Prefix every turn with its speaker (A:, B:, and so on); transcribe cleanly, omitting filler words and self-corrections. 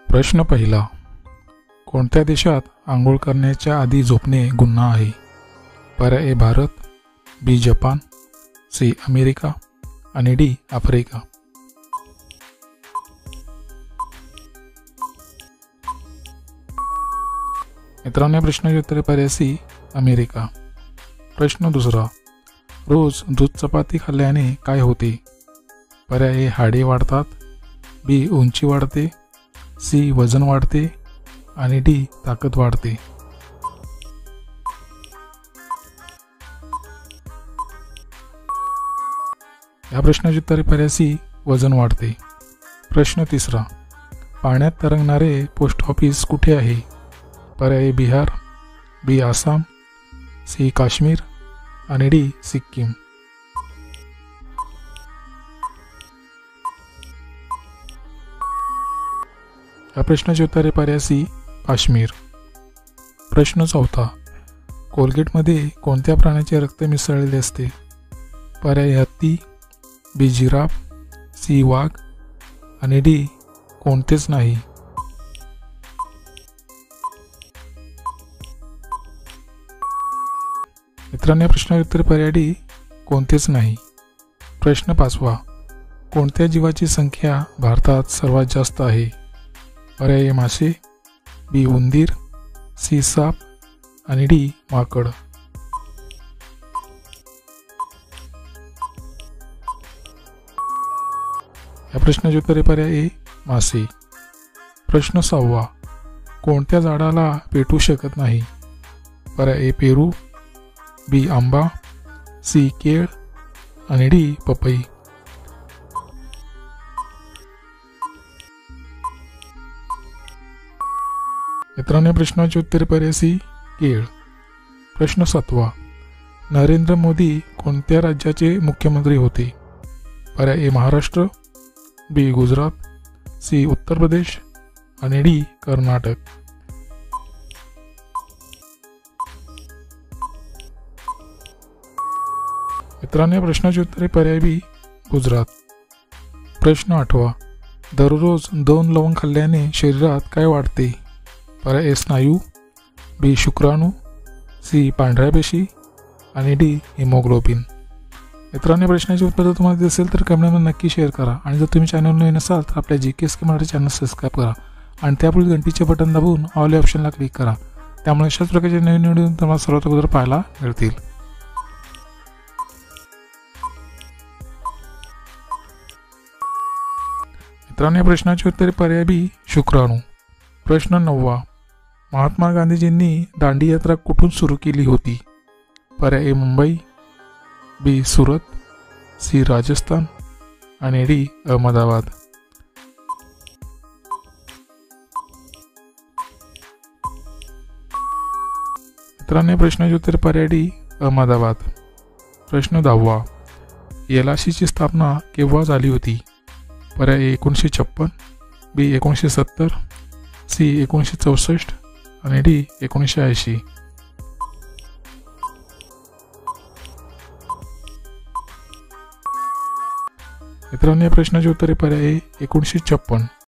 A: प्रश्न पहिला. कोणत्या देशात आंघोळ करण्याच्या आधी झोपणे गुन्हा आहे? पर्याय ए भारत, बी जपान, सी अमेरिका आणि डी आफ्रिका. मित्रांनो, प्रश्नाचे उत्तर पर्याय सी अमेरिका. प्रश्न दुसरा. रोज दूध चपाती खाल्ल्याने काय होते? पर्याय ए हाडे वाढतात, बी उंची वाढते, सी वजन वाढते आणि डी ताकद वाढते. या प्रश्नाचे उत्तर पर्याय सी वजन वाढते. प्रश्न तिसरा. पाण्यात तरंगणारे पोस्ट ऑफिस कुठे आहे? पर्याय बिहार, बी आसाम, सी काश्मीर आणि डी सिक्कीम. या प्रश्नाचे उत्तर पर्याय सी काश्मीर. प्रश्न चौथा. कोलगेटमध्ये कोणत्या प्राण्याचे रक्त मिसळलेले असते? पर्याय हत्ती, बी जिराफ, सी वाघ आणि डी कोणतेच नाही. मित्रांनो, या प्रश्नाचे उत्तर पर्याय डी कोणतेच नाही. प्रश्न पाचवा. कोणत्या जीवाची संख्या भारतात सर्वात जास्त आहे? पर्याय मासे, बी उंदीर, सी साप आणि डी माकड. या प्रश्नाचे उत्तर पर्याय ए मासे. प्रश्न सहावा. कोणत्या झाडाला पेटू शकत नाही? पर्याय ए पेरू, बी आंबा, सी केळ आणि डी पपई. मित्रांनो, प्रश्नाचे उत्तर पर्याय सी केळ. प्रश्न सातवा. नरेंद्र मोदी कोणत्या राज्याचे मुख्यमंत्री होते? पर्याय ए महाराष्ट्र, बी गुजरात, सी उत्तर प्रदेश आणि डी कर्नाटक. मित्रांनो, प्रश्नाचे उत्तर पर्याय बी गुजरात. प्रश्न आठवा. दररोज 2 लवंग खाल्ल्याने शरीरात काय वाढते? पर्याय ए स्नायू, बी शुक्राणू, सी पांढऱ्या पेशी आणि डी हिमोग्लोबिन. मित्रांनो, प्रश्नाचे उत्तर जर तुम्हाला दिसेल असेल तर कमेंटमध्ये नक्की शेअर करा आणि जर तुम्ही चॅनल नवीन असाल तर आपल्या GKSK मराठी चॅनल सबस्क्राईब करा आणि त्यापुढे घंटीचे बटन दाबून ऑल या ऑप्शनला क्लिक करा. त्यामुळे अशाच प्रकारचे नवीन व्हिडिओ तुम्हाला सर्वात अगोदर पाहायला मिळतील. मित्रांनो, या प्रश्नाचे उत्तर पर्याय बी शुक्राणू. प्रश्न 9वा. महात्मा गांधीजींनी दांडी यात्रा कुठून सुरू केली होती? पर्याय ए मुंबई, बी सुरत, सी राजस्थान आणि डी अहमदाबाद. मित्रांनो, प्रश्नाचे उत्तर पर्याय डी अहमदाबाद. प्रश्न 10वा. LICची स्थापना केव्हा झाली होती? पर्याय 1956, बी 1970, सी 1964 आणि डी 1980. मित्रांनो, या प्रश्नाचे उत्तर पर्याय 1956.